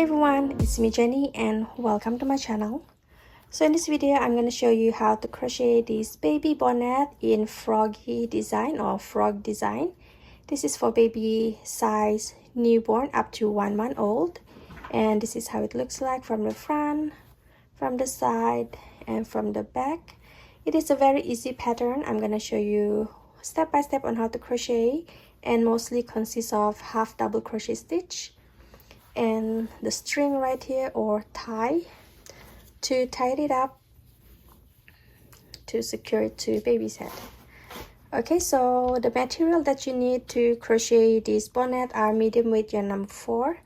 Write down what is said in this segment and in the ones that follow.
Hey everyone, it's me Jenny and welcome to my channel. So in this video I'm going to show you how to crochet this baby bonnet in froggy design or frog design. This is for baby size newborn up to 1 month old, and this is how it looks like from the front, from the side, and from the back. It is a very easy pattern. I'm going to show you step by step on how to crochet, and mostly consists of half double crochet stitch and the string right here or tie to tie it up to secure it to baby's head. Okay, so the material that you need to crochet this bonnet are medium weight yarn number 4.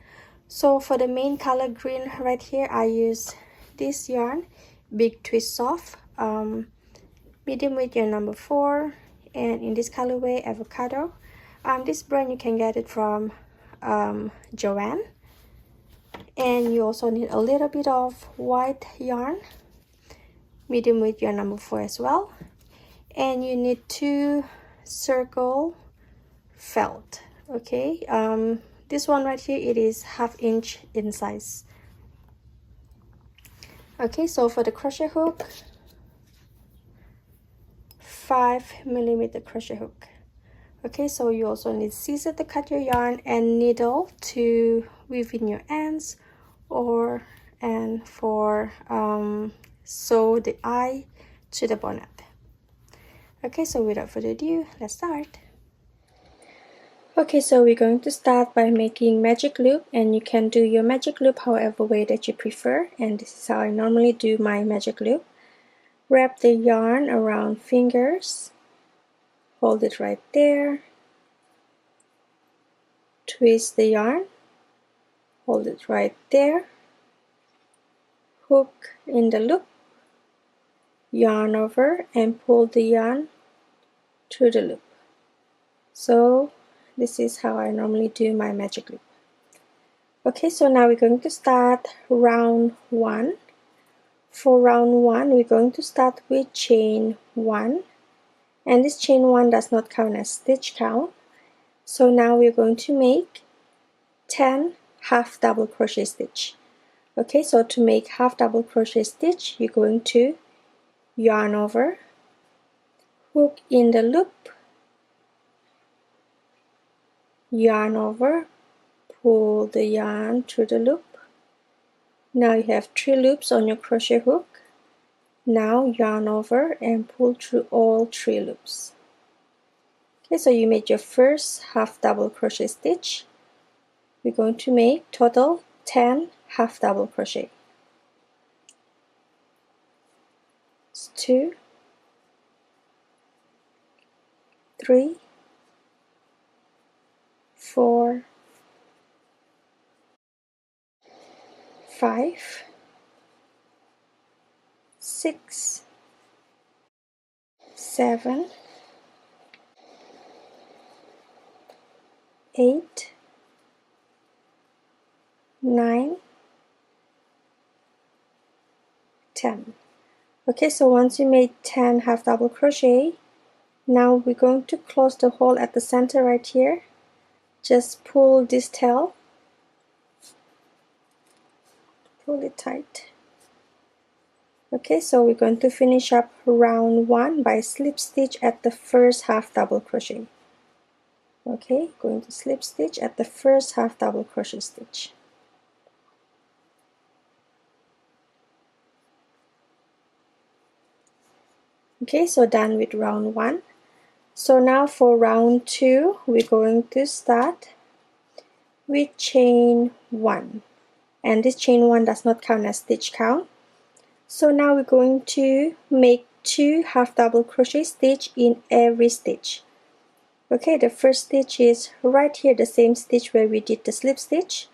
So for the main color green right here, I use this yarn, Big Twist Soft, medium weight yarn number 4, and in this colorway avocado. This brand you can get it from Joanne. And you also need a little bit of white yarn, medium weight yarn number 4 as well, and you need 2 circle felt. Okay, this one right here, it is 1/2 inch in size. Okay, so for the crochet hook, 5mm crochet hook. Okay, so you also need scissors to cut your yarn and needle to weave in your ends, and for sew the eye to the bonnet. Okay, so without further ado, let's start. Okay, so we're going to start by making magic loop, and you can do your magic loop however way that you prefer, and this is how I normally do my magic loop. Wrap the yarn around fingers, hold it right there, twist the yarn, hold it right there, hook in the loop, yarn over and pull the yarn through the loop. So this is how I normally do my magic loop. Okay, so now we're going to start round 1. For round 1, we're going to start with chain 1, and this chain 1 does not count as stitch count. So now we're going to make 10 half double crochet stitch. Okay, so to make half double crochet stitch, you're going to yarn over, hook in the loop, yarn over, pull the yarn through the loop. Now you have 3 loops on your crochet hook. Now yarn over and pull through all 3 loops. Okay, so you made your first half double crochet stitch. We're going to make total 10 half double crochet. It's 2, 3, 4, 5, 6, 7, 8, 9, 10. Okay, so once you made 10 half double crochet, now we're going to close the hole at the center right here. Just pull this tail, pull it tight. Okay, so we're going to finish up round 1 by slip stitch at the first half double crochet. Okay, going to slip stitch at the first half double crochet stitch. Okay, so done with round 1. So now for round 2, we're going to start with chain 1, and this chain 1 does not count as stitch count. So now we're going to make 2 half double crochet stitch in every stitch. Okay, the first stitch is right here, the same stitch where we did the slip stitch.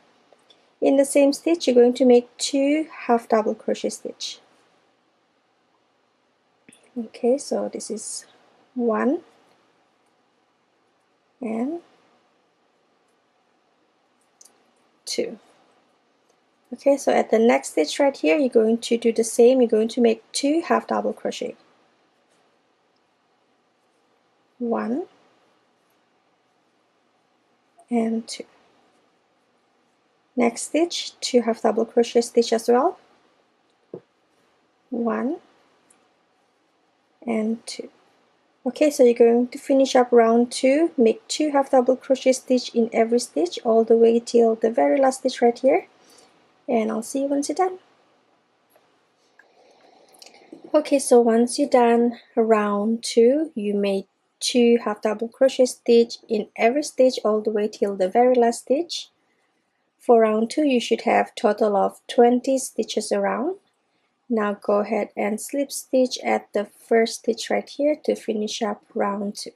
In the same stitch, you're going to make 2 half double crochet stitch. Okay, so this is 1 and 2. Okay, so at the next stitch right here, you're going to do the same. You're going to make 2 half double crochet. 1 and 2. Next stitch, 2 half double crochet stitch as well, 1 and 2. Okay, so you're going to finish up round 2, make 2 half double crochet stitch in every stitch all the way till the very last stitch right here, and I'll see you once you're done. Okay, so once you're done round 2, you made 2 half double crochet stitch in every stitch all the way till the very last stitch. For round 2, you should have total of 20 stitches around. Now go ahead and slip stitch at the first stitch right here to finish up round 2.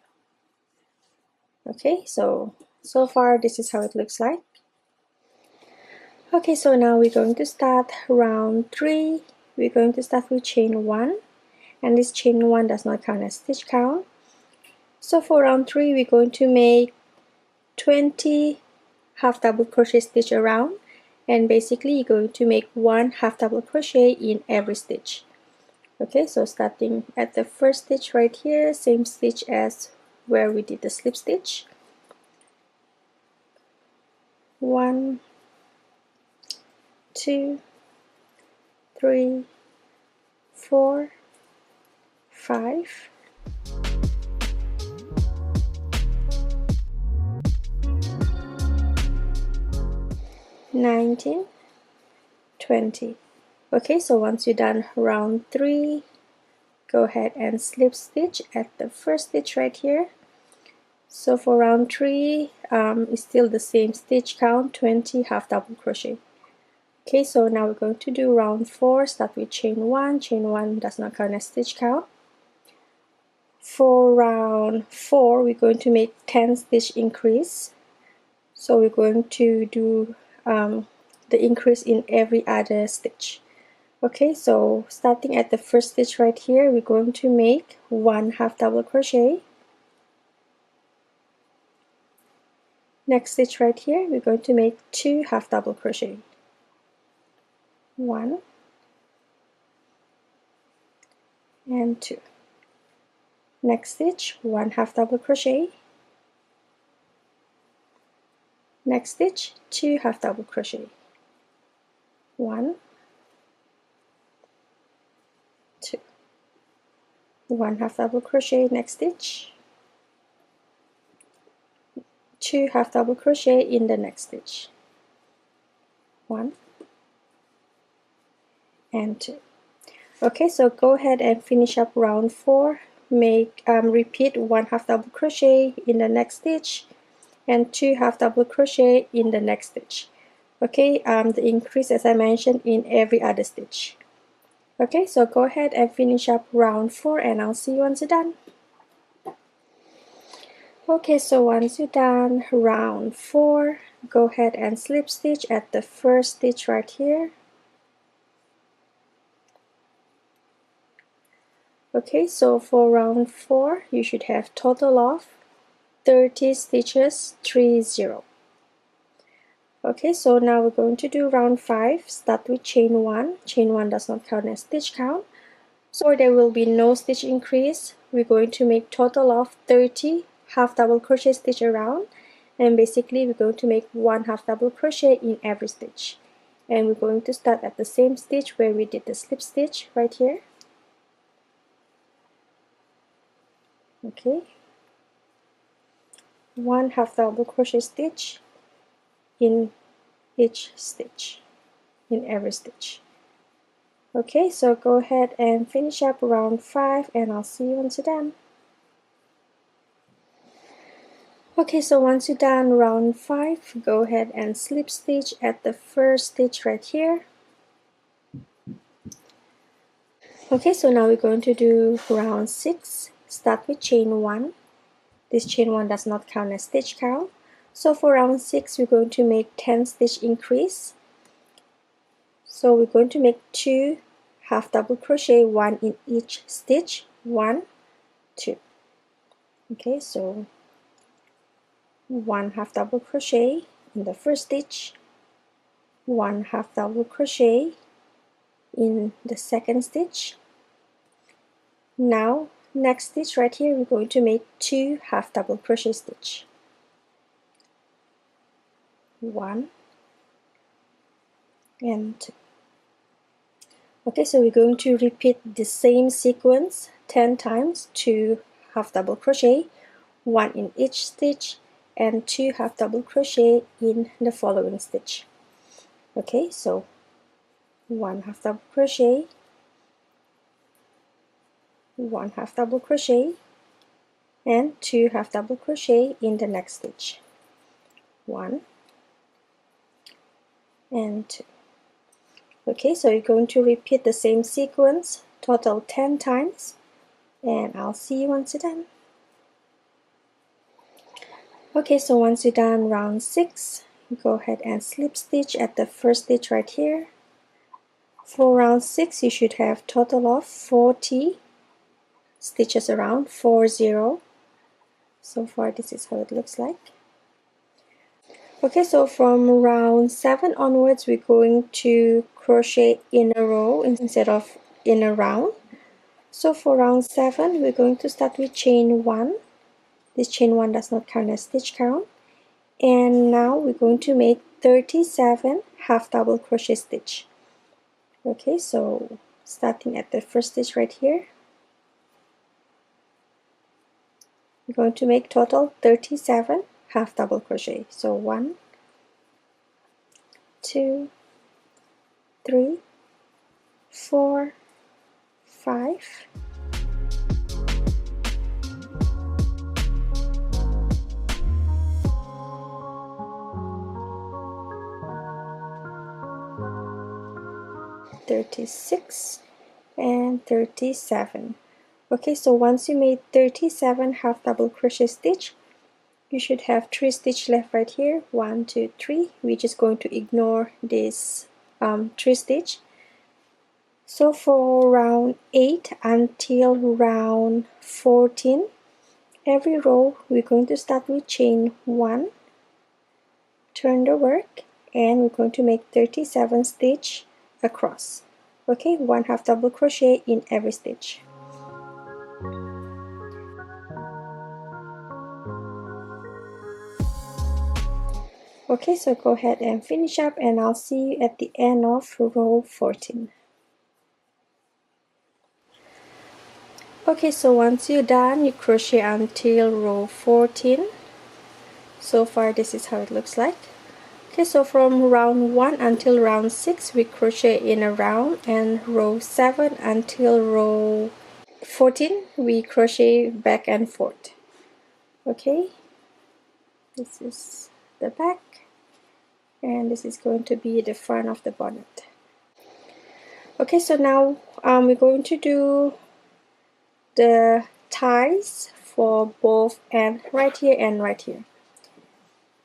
Okay, so far this is how it looks like. Okay, so now we're going to start round 3. We're going to start with chain 1, and this chain 1 does not count as stitch count. So for round 3, we're going to make 20 half double crochet stitch around, and basically you're going to make 1 half double crochet in every stitch. Okay, so starting at the first stitch right here, same stitch as where we did the slip stitch. 1, 2, 3, 4, 5, 19, 20. Okay, so once you're done round 3, go ahead and slip stitch at the first stitch right here. So for round 3, it's still the same stitch count, 20 half double crochet. Okay, so now we're going to do round 4, start with chain 1. Chain 1 does not count as stitch count. For round 4, we're going to make 10 stitch increase. So we're going to do the increase in every other stitch. Okay, so starting at the first stitch right here, we're going to make 1 half double crochet. Next stitch right here, we're going to make 2 half double crochet. 1 and 2. Next stitch, 1 half double crochet. Next stitch, 2 half double crochet. 1, 2. 1 half double crochet, next stitch. 2 half double crochet in the next stitch. 1 and 2. Okay, so go ahead and finish up round 4. Make repeat 1 half double crochet in the next stitch and 2 half double crochet in the next stitch. Okay, the increase as I mentioned in every other stitch. Okay, so go ahead and finish up round 4, and I'll see you once you're done. Okay, so once you're done round 4, go ahead and slip stitch at the first stitch right here. Okay, so for round 4, you should have total of 30 stitches, 30. Okay, so now we're going to do round 5. Start with chain 1. Chain 1 does not count as stitch count, so there will be no stitch increase. We're going to make total of 30 half double crochet stitch around, and basically we're going to make 1 half double crochet in every stitch. And we're going to start at the same stitch where we did the slip stitch right here. Okay, 1 half double crochet stitch in each stitch, in every stitch. Okay, so go ahead and finish up round 5, and I'll see you once you're done. Okay, so once you're done round 5, go ahead and slip stitch at the first stitch right here. Okay, so now we're going to do round 6. Start with chain 1. This chain 1 does not count as stitch count. So for round 6, we're going to make 10 stitch increase. So we're going to make 2 half double crochet, 1 in each stitch. 1, 2. Okay, so 1 half double crochet in the first stitch, 1 half double crochet in the second stitch. Now next stitch right here, we're going to make 2 half double crochet stitch. 1, and 2. Okay, so we're going to repeat the same sequence 10 times, 2 half double crochet, 1 in each stitch, and 2 half double crochet in the following stitch. Okay, so 1 half double crochet, 1 half double crochet, and 2 half double crochet in the next stitch. 1 and 2. Okay, so you're going to repeat the same sequence total 10 times, and I'll see you once you're done. Okay, so once you're done round 6, go ahead and slip stitch at the first stitch right here. For round 6, you should have total of 40 stitches around, 40. So far this is how it looks like. Okay, so from round 7 onwards, we're going to crochet in a row instead of in a round. So for round 7, we're going to start with chain 1. This chain 1 does not count as stitch count. And now we're going to make 37 half double crochet stitch. Okay, so starting at the first stitch right here, we're going to make total 37 half double crochet. So 1, 2, 3, 4, 5, 36, and 37. Okay, so once you made 37 half double crochet stitch, you should have 3 stitch left right here. 1, 2, 3. We're just going to ignore this 3 stitch. So for round 8 until round 14, every row we're going to start with chain 1, turn the work, and we're going to make 37 stitch across. Okay, 1 half double crochet in every stitch. Okay, so go ahead and finish up, and I'll see you at the end of row 14. Okay, so once you're done, you crochet until row 14. So far this is how it looks like. Okay, so from round 1 until round 6, we crochet in a round, and row 7 until row 14, we crochet back and forth. Okay, this is the back, and this is going to be the front of the bonnet. Okay, so now we're going to do the ties for both and right here and right here.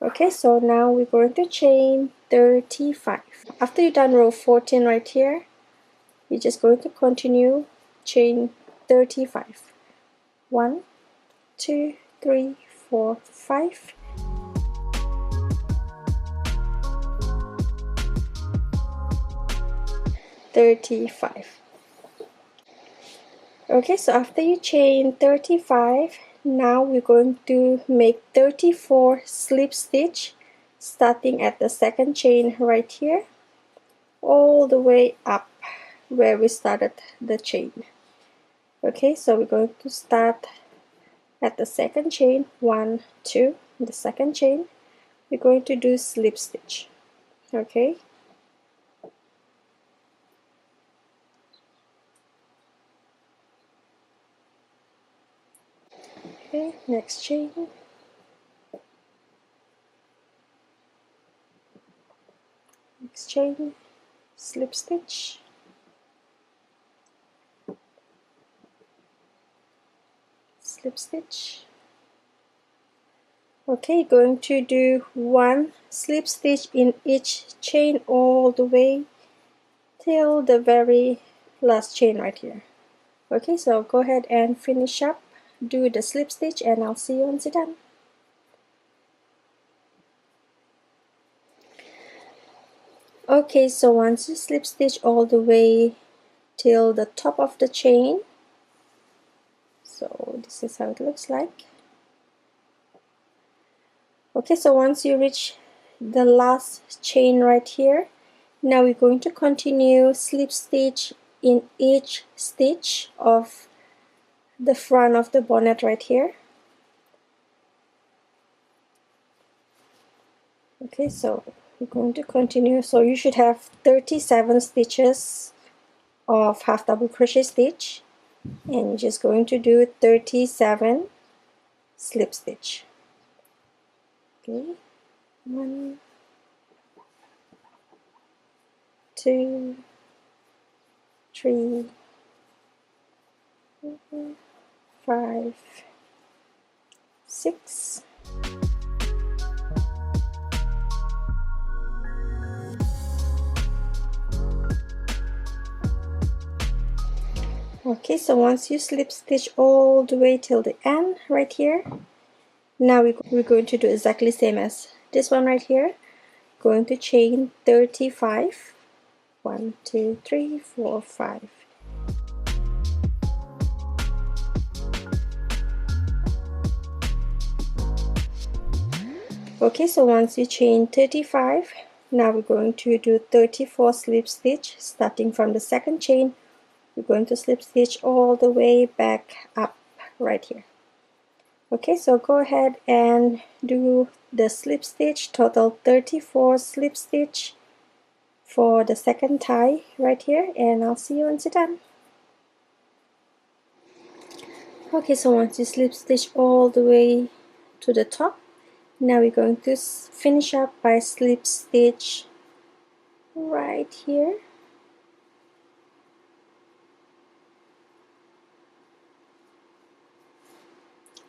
Okay, so now we're going to chain 35. After you've done row 14 right here, you're just going to continue chain 35. 1, 2, 3, 4, 5. Okay, so after you chain 35, now we're going to make 34 slip stitch starting at the second chain right here all the way up where we started the chain. Okay, so we're going to start at the second chain, 1, 2, the second chain, we're going to do slip stitch. Okay, okay, next chain, next chain, slip stitch, slip stitch. Okay, going to do 1 slip stitch in each chain all the way till the very last chain right here. Okay, so go ahead and finish up, do the slip stitch, and I'll see you once you're done. Okay, so once you slip stitch all the way till the top of the chain, so this is how it looks like. Okay, so once you reach the last chain right here, Now we're going to continue slip stitch in each stitch of the front of the bonnet right here. Okay, so we're going to continue. So you should have 37 stitches of half double crochet stitch, and you're just going to do 37 slip stitch. Okay, 1, 2, 3, 4, 5, 6. Okay, so once you slip stitch all the way till the end right here, now we're going to do exactly same as this one right here. Going to chain 35. 1, 2, 3, 4, 5. Okay, so once you chain 35, now we're going to do 34 slip stitch starting from the second chain. We're going to slip stitch all the way back up right here. Okay, so go ahead and do the slip stitch, total 34 slip stitch for the second tie right here, and I'll see you once you're done. Okay, so once you slip stitch all the way to the top, now we're going to finish up by slip stitch right here.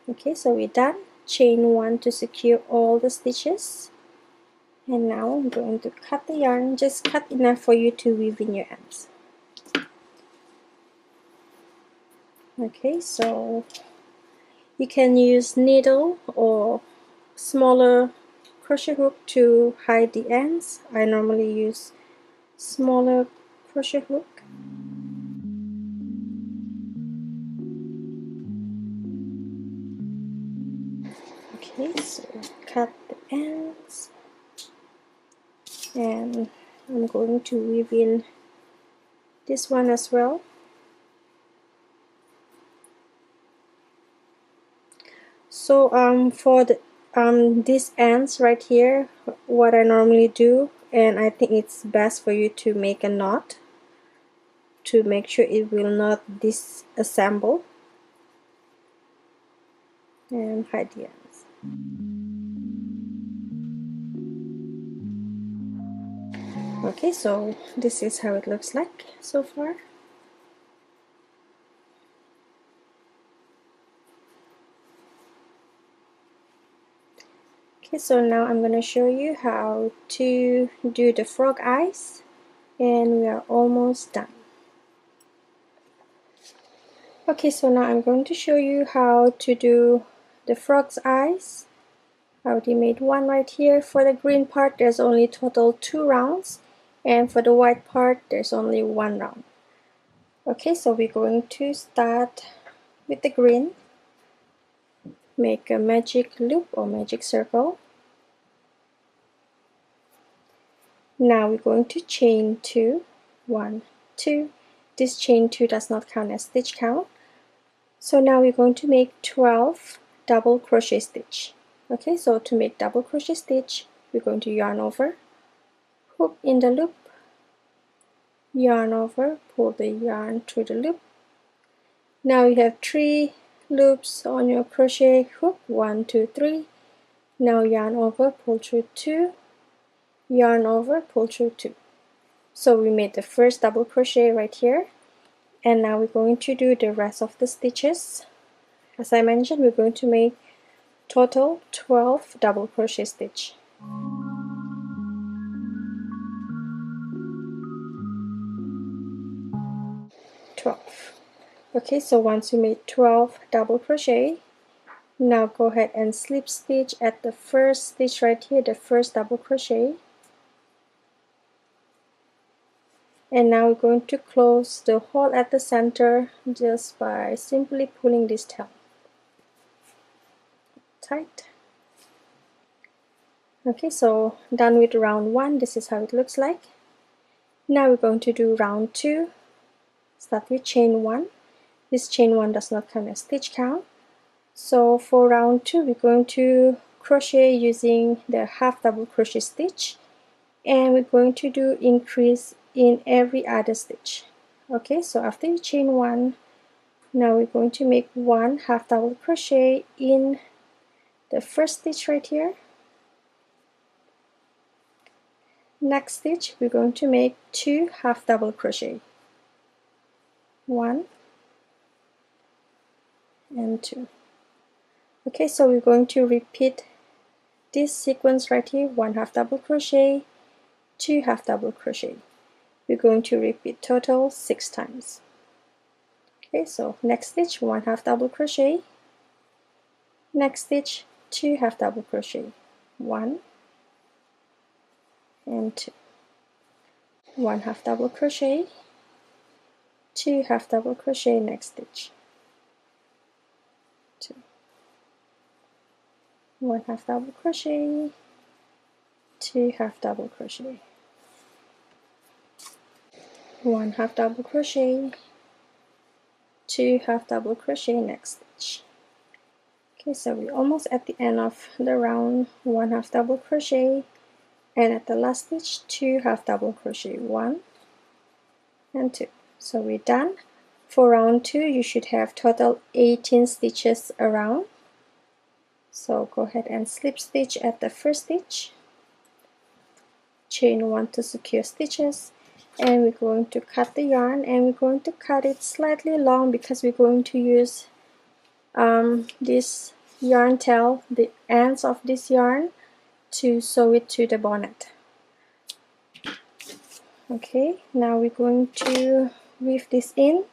Okay, so we're done. Chain 1 to secure all the stitches. And now I'm going to cut the yarn, just cut enough for you to weave in your ends. Okay, so you can use needle or smaller crochet hook to hide the ends. I normally use smaller crochet hook. Okay, so cut the ends, and I'm going to weave in this one as well. So for the these ends right here, what I normally do, and I think it's best for you to make a knot to make sure it will not disassemble, and hide the ends. Okay, so this is how it looks like so far. Okay, so now I'm going to show you how to do the frog eyes, and we are almost done. Okay, so now I'm going to show you how to do the frog's eyes. I already made one right here. For the green part, there's only total 2 rounds, and for the white part, there's only 1 round. Okay, so we're going to start with the green. Make a magic loop or magic circle. Now we're going to chain 2, 1, 2. This chain 2 does not count as stitch count. So now we're going to make 12 double crochet stitch. Okay, so to make double crochet stitch, we're going to yarn over, hook in the loop, yarn over, pull the yarn through the loop. Now you have 3 loops on your crochet hook, 1, 2, 3. Now yarn over, pull through 2, yarn over, pull through 2. So we made the first double crochet right here, and now we're going to do the rest of the stitches. As I mentioned, we're going to make total 12 double crochet stitch. Okay, so once you made 12 double crochet, now go ahead and slip stitch at the first stitch right here, the first double crochet. And now we're going to close the hole at the center just by simply pulling this tail tight. Okay, so done with round 1. This is how it looks like. Now we're going to do round 2. Start with chain 1. This chain 1 does not count as stitch count. So for round 2, we're going to crochet using the half double crochet stitch, and we're going to do increase in every other stitch. Okay, so after you chain 1, now we're going to make 1 half double crochet in the first stitch right here. Next stitch, we're going to make 2 half double crochet, 1 and 2. Okay, so we're going to repeat this sequence right here: 1 half double crochet, 2 half double crochet. We're going to repeat total 6 times. Okay, so next stitch, 1 half double crochet, next stitch, 2 half double crochet, 1 and 2, 1 half double crochet, 2 half double crochet, next stitch, 2, 1 half double crochet, 2 half double crochet, 1 half double crochet, 2 half double crochet, next stitch. Okay, so we're almost at the end of the round. 1 half double crochet, and at the last stitch, 2 half double crochet, 1 and 2. So we're done. For round 2, you should have total 18 stitches around. So go ahead and slip stitch at the first stitch, chain 1 to secure stitches, and we're going to cut the yarn, and we're going to cut it slightly long because we're going to use this yarn tail, the ends of this yarn, to sew it to the bonnet. Okay, now we're going to weave this in,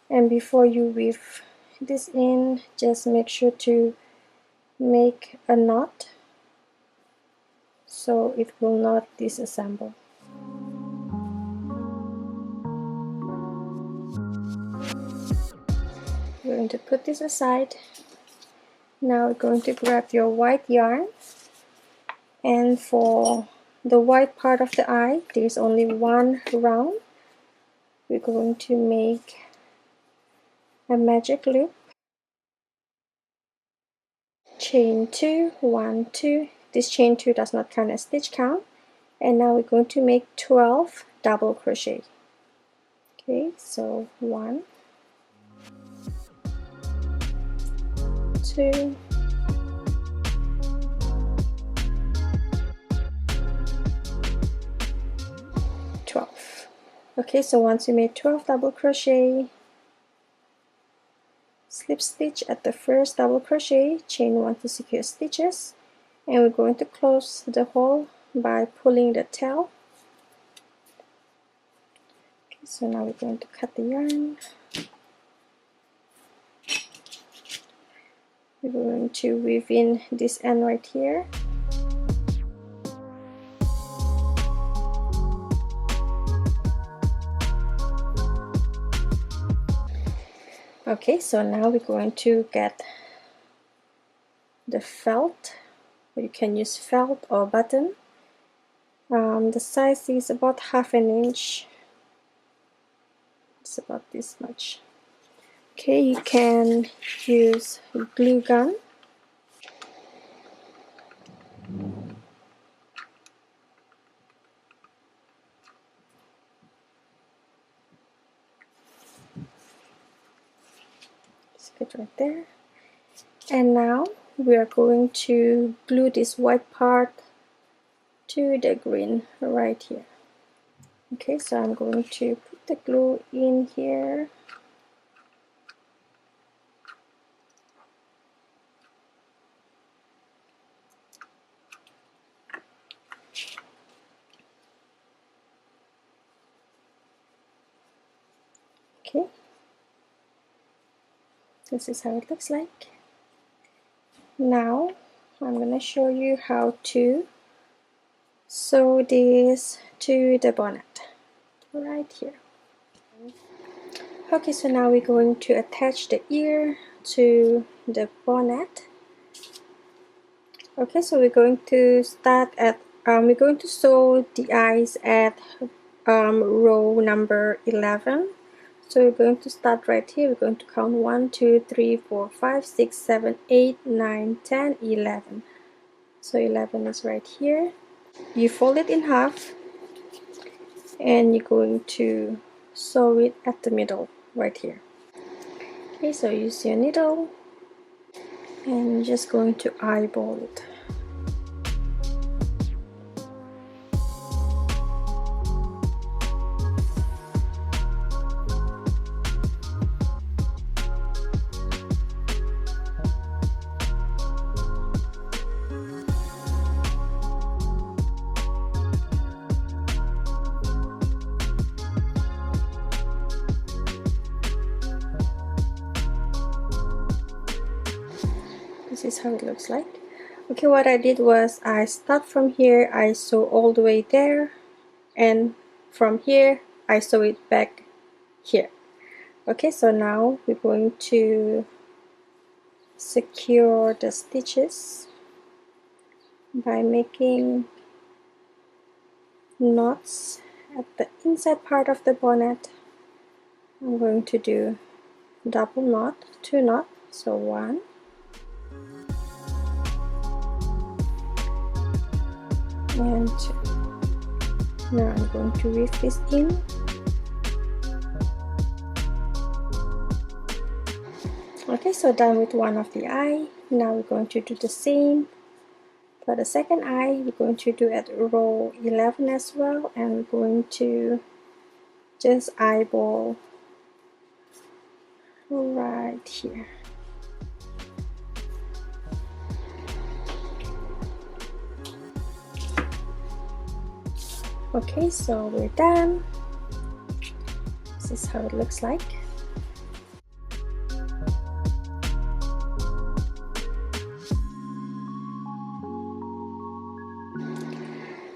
and before you weave this in, just make sure to make a knot so it will not disassemble. We're going to put this aside. Now we're going to grab your white yarn, and for the white part of the eye, there's only one round. We're going to make a magic loop, chain 2, 1, 2. This chain 2 does not count as stitch count, and now we're going to make 12 double crochet. Okay, so 1, 2, 12. Okay, so once you made 12 double crochet, slip stitch at the first double crochet, chain 1 to secure stitches, and we're going to close the hole by pulling the tail. Okay, so now we're going to cut the yarn. We're going to weave in this end right here. Okay, so now we're going to get the felt. You can use felt or button. The size is about 1/2 inch. It's about this much. Okay, you can use glue gun. Just get right there. And now we are going to glue this white part to the green right here. Okay, so I'm going to put the glue in here. Okay, this is how it looks like. Now I'm going to show you how to sew this to the bonnet right here. Okay, so now we're going to attach the ear to the bonnet. Okay, so we're going to start at we're going to sew the eyes at row number 11. So we're going to start right here. We're going to count 1 2 3 4 5 6 7 8 9 10 11. So 11 is right here. You fold it in half and you're going to sew it at the middle right here. Okay, so use your needle and you're just going to eyeball it. This is how it looks like. Okay, what I did was I start from here, I sew all the way there, and from here I sew it back here. Okay, so now we're going to secure the stitches by making knots at the inside part of the bonnet. I'm going to do double knot, 2 knots, so 1 and 2. Now I'm going to weave this in. Okay, so done with one of the eye. Now we're going to do the same for the second eye. We're going to do at row 11 as well, and we're going to just eyeball right here. Okay, so we're done. This is how it looks like.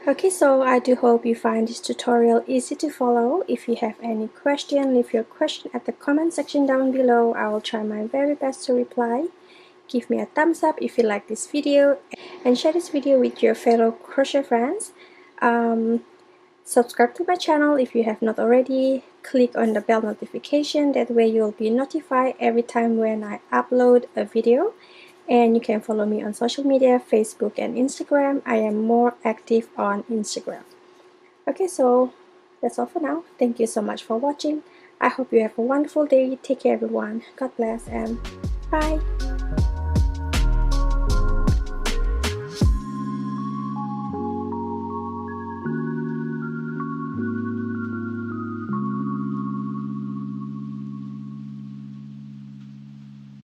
Okay, so I do hope you find this tutorial easy to follow. If you have any question, leave your question at the comment section down below. I will try my very best to reply. Give me a thumbs up if you like this video and share this video with your fellow crochet friends. Subscribe to my channel if you have not already. Click on the bell notification, that way you'll be notified every time when I upload a video. And you can follow me on social media, Facebook and Instagram. I am more active on Instagram. Okay, so that's all for now. Thank you so much for watching. I hope you have a wonderful day. Take care everyone. God bless and bye.